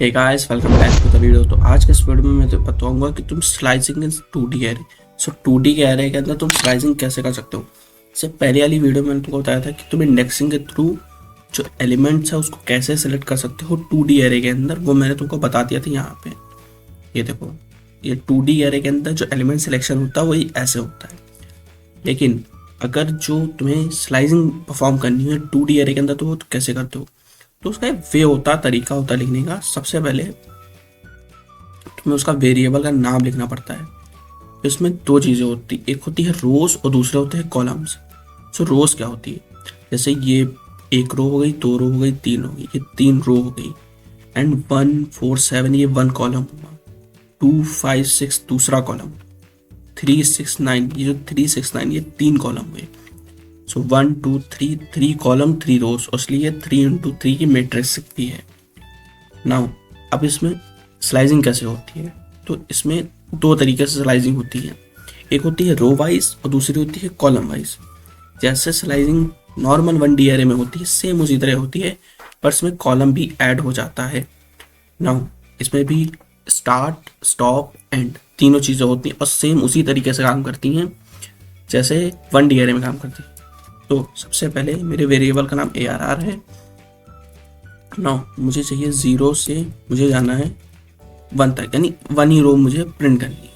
Hey guys, welcome back to the video. तो आज के इस वीडियो में मैं तो बताऊंगा कि तुम स्लाइसिंग इन 2D एरे। 2D के एरे के अंदर तुम स्लाइसिंग कैसे कर सकते हो। इससे पहले वाली वीडियो में मैंने तुमको बताया था कि तुम इंडेक्सिंग के थ्रू जो एलिमेंट्स है उसको कैसे सेलेक्ट कर सकते हो 2D एरे के अंदर। वो मैंने तुमको बता दिया था यहाँ पे। ये देखो, ये 2D एरे के अंदर जो एलिमेंट सिलेक्शन होता है वही ऐसे होता है। लेकिन अगर जो तुम्हें स्लाइसिंग परफॉर्म करनी है 2D एरे के अंदर तो वो तो कैसे करते हो। तो उसका एक वे होता है, तरीका होता है लिखने का। सबसे पहले तुम्हें उसका वेरिएबल का नाम लिखना पड़ता है। इसमें दो चीज़ें होती, एक होती है रोज और दूसरे होते हैं कॉलम्स। रोज क्या होती है, जैसे ये एक रो हो गई, दो रो हो गई, तीन हो गई, ये तीन रो हो गई। एंड 1 4 7 ये वन कॉलम हुआ। 2 5 6 दूसरा कॉलम। 3 6 9 ये जो 3 6 9 ये तीन कॉलम हुए। 1 2 3 3 कॉलम 3 रोज, इसलिए 3 इंटू 3 की मैट्रिक्स भी है। नाउ अब इसमें स्लाइसिंग कैसे होती है, तो इसमें दो तरीके से स्लाइसिंग होती है। एक होती है रो वाइज और दूसरी होती है कॉलम वाइज। जैसे स्लाइसिंग नॉर्मल 1D एरे में होती है सेम उसी तरह होती है, पर इसमें कॉलम भी ऐड हो जाता है। नाउ इसमें भी स्टार्ट स्टॉप एंड तीनों चीज़ें होती हैं और सेम उसी तरीके से काम करती हैं जैसे 1D एरे में काम करती है। तो सबसे पहले मेरे वेरिएबल का नाम ARR है। नाउ मुझे चाहिए 0 से मुझे जाना है 1 तक, यानी 1 ही रो मुझे प्रिंट करनी है।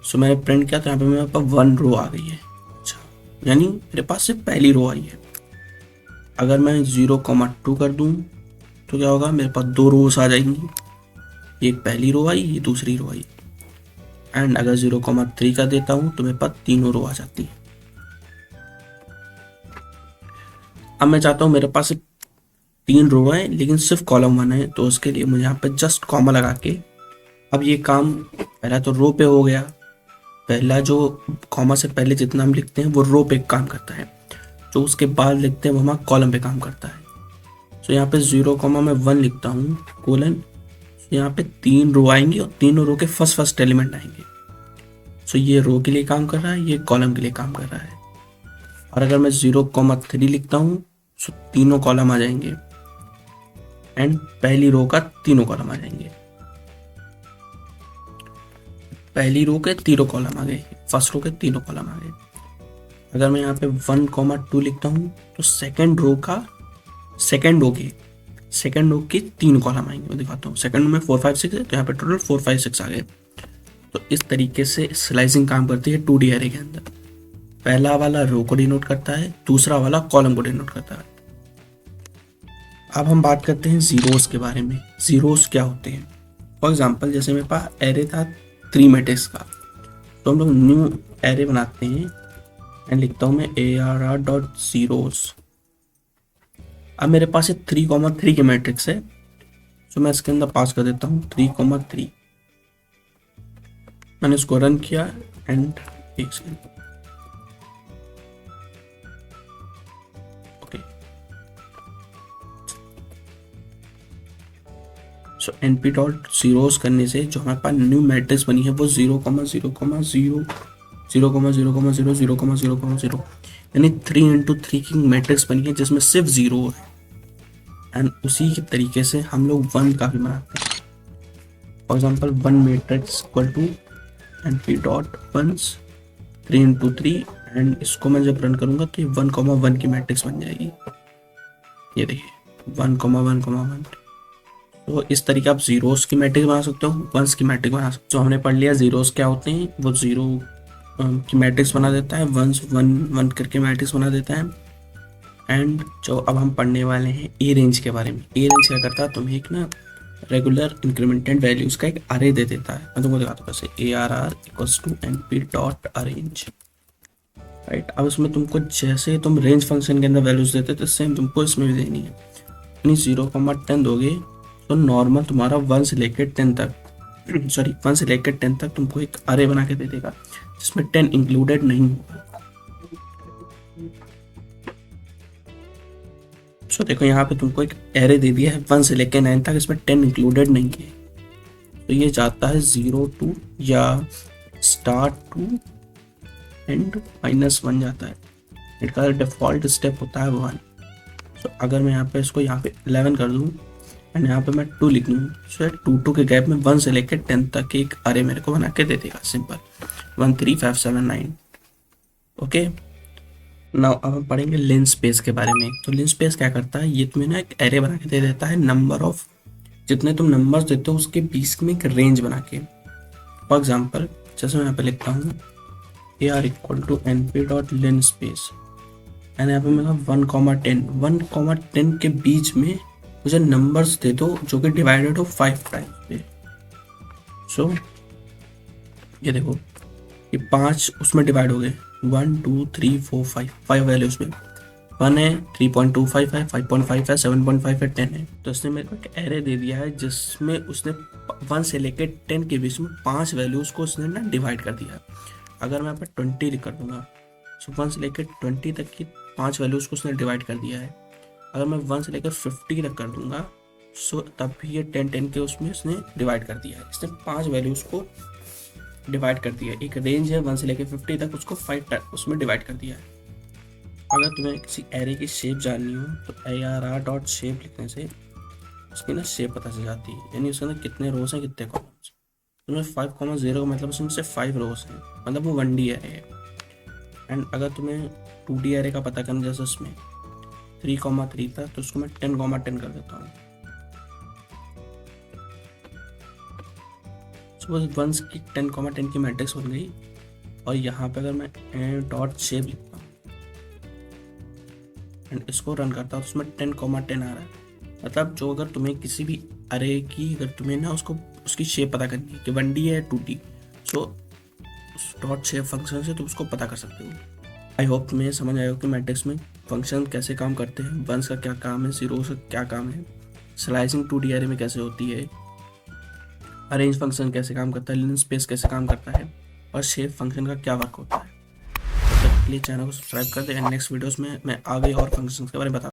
सो मैंने प्रिंट किया तो यहाँ पे मेरे पास 1 रो आ गई है। अच्छा, यानी मेरे पास से पहली रो आई है। अगर मैं 0,2 कर दूँ तो क्या होगा, मेरे पास दो रोज आ जाएंगी। एक पहली रो आई, ये दूसरी रो आई। एंड अगर 0,3 का देता हूँ तो मेरे पास तीनों रो आ जाती है। अब मैं चाहता हूँ मेरे पास तीन रो है लेकिन सिर्फ कॉलम 1 है, तो उसके लिए मुझे यहाँ पे जस्ट कॉमा लगा के अब ये काम पहला तो रो पे हो गया। पहला जो कॉमा से पहले जितना हम लिखते हैं वो रो पे काम करता है, जो उसके बाद लिखते हैं वो हमारा कॉलम पे काम करता है। तो यहाँ पे 0,1 लिखता हूँ कोलन। यहाँ पे तीन रो आएंगी और तीनों रो के फर्स्ट एलिमेंट आएंगे। सो ये रो के लिए काम कर रहा है, ये कॉलम के लिए काम कर रहा है। और अगर मैं 0,3 लिखता हूँ तो तीनों कॉलम आ जाएंगे एंड पहली रो का तीनों कॉलम आ जाएंगे। पहली रो के तीनों कॉलम आ गए, फर्स्ट रो के तीनों कॉलम आ गए। अगर मैं यहाँ पे 1,2 लिखता हूँ तो सेकंड रो के तीन कॉलम आएंगे। मैं दिखाता हूँ, सेकंड रो में 4 5 6 है तो यहाँ पे टोटल 4 5 6 आ गए। तो इस तरीके से स्लाइसिंग काम करती है 2D एरे के अंदर। पहला वाला रो को डिनोट करता है, दूसरा वाला कॉलम को डिनोट करता है। अब हम बात करते हैं जीरोस के बारे में। जीरोस क्या होते हैं। फॉर एग्जाम्पल जैसे मेरे पास एरे था 3 मैट्रिक्स का, तो हम लोग न्यू एरे बनाते हैं एंड लिखता हूँ मैं ARR.zeros। अब मेरे पास 3,3 के मैट्रिक्स है, तो मैं इसके अंदर पास कर देता हूँ 3,3। मैंने इसको रन किया एंड एक सेकेंड, ओके। सो np.zeros करने से जो हमारे पास न्यू मैट्रिक्स बनी है वो 0,0,0 0,0,0 0,0,0 यानी 3 इंटू 3 की मैट्रिक्स बनी है जिसमें सिर्फ जीरो है। एंड उसी के तरीके से हम लोग 1 का भी बनाते हैं। For example 1 matrix equal to np.ones 3 into 3 and इसको मैं जब रन करूंगा तो ये 1,1 की मैट्रिक्स बन जाएगी। ये देखिए 1,1,1। तो इस तरीके आप जीरोस की मैट्रिक्स बना सकते हो, वंस की मैट्रिक्स बना सकते हो। जो हमने पढ़ लिया जीरोस क्या होते हैं, वो जीरो की मैट्रिक्स बना देता है, वंस 1 1 करके मैट्रिक्स बना देता है। एंड जो अब हम पढ़ने वाले हैं ए रेंज के बारे में। ए रेंज क्या करता है, तुम्हें एक ना रेगुलर इंक्रीमेंटेड वैल्यूज का एक अरे दे देता है। मैं तुमको दिखाता हूँ कैसे। ARR equals to np.arrange, right. अब इसमें तुमको जैसे तुम रेंज फंक्शन के अंदर वैल्यूज देते तो सेम तुमको इसमें भी देनी है। यानी 0,10 दोगे तो नॉर्मल तुम्हारा 1 से लेकर 10 तक सॉरी 1 से लेकर 10 तक तुमको एक अरे बना के दे देगा जिसमें 10 इंक्लूडेड नहीं होगा। सो देखो यहाँ पे तुमको एक एरे दे दिया है 1 से लेकर 9 तक, इसमें 10 इंक्लूडेड नहीं है। तो ये जाता है 0 to या स्टार्ट टू एंड -1 जाता है। इसका डिफॉल्ट स्टेप होता है 1। सो अगर मैं यहाँ पे इसको यहाँ पे 11 कर दूँ एंड यहाँ पे मैं 2 लिख दूँ, सो 2 के गैप में 1 से लेकर 10 तक एक अरे मेरे को बना के दे देगा, सिंपल 1 3 5 7 9। ओके, नाउ अब हम पढ़ेंगे लिन स्पेस के बारे में। तो लिन स्पेस क्या करता है, ये तुम्हें ना एक एरे बना के दे देता है, नंबर ऑफ जितने तुम नंबर्स देते हो उसके बीच में एक रेंज बना के। फॉर एग्जाम्पल जैसे मैं यहाँ पे लिखता हूँ AR=np.linspace एंड यहाँ पे मैं 1,10 के बीच में मुझे नंबर्स दे दो जो कि डिवाइडेड हो 5 टाइम्स पे। सो ये देखो, ये 5 उसमें डिवाइड हो गए, 1 2 3 4 5 वैल्यूज में, 1 है, 3.25 है, 5.5 है, 7.5 है, 10 है। तो इसने मेरे को एक एरे दे दिया है जिसमें उसने 1 से लेकर 10 के बीच में 5 वैल्यूज को उसने ना डिवाइड कर दिया है। अगर मैं यहाँ पर 20 लिख कर दूंगा, सो 1 से लेकर 20 तक की 5 वैल्यूज को उसने डिवाइड कर दिया है। अगर मैं 1 से लेकर 50 तक कर दूंगा, सो तब भी ये 10 के उसमें उसने डिवाइड कर दिया है। इसने 5 वैल्यूज को डिवाइड कर दिया है। एक रेंज है 1 से लेकर 50 तक, उसको 5 उसमें डिवाइड कर दिया है। अगर तुम्हें किसी एरे की शेप जाननी हो तो ARR.shape लिखने से उसकी ना शेप पता चल जाती है, यानी उसके अंदर कितने रोज हैं कितने कॉलम्स। तुम्हें 5,0 का मतलब उसमें से 5 रोज हैं, मतलब वो 1D एरे है। एंड अगर तुम्हें 2D एरे का पता करना, जैसे उसमें 3,3 था तो उसको मैं 10,10 कर देता हूँ। सपोज 1 की 10,10 की मैट्रिक्स बन गई, और यहाँ पे अगर मैं .shape लिखता हूँ एंड इसको रन करता हूँ तो उसमें 10,10 आ रहा है। मतलब जो अगर तुम्हें किसी भी अरे की अगर तुम्हें ना उसको उसकी शेप पता करनी है कि 1D है 2D, सो उस .shape फंक्शन से तुम उसको पता कर सकते हो। आई होप तुम्हें समझ आया हो कि मैट्रिक्स में फंक्शन कैसे काम करते हैं, वंस का क्या काम है, जीरोस का क्या काम है, स्लाइसिंग 2D एरे में कैसे होती है, अरेंज फंक्शन कैसे काम करता है, लिन स्पेस कैसे काम करता है, और शेप फंक्शन का क्या वर्क होता है। तब तक के लिए चैनल को सब्सक्राइब कर दे। नेक्स्ट वीडियोस में मैं आगे और फंक्शंस के बारे में बता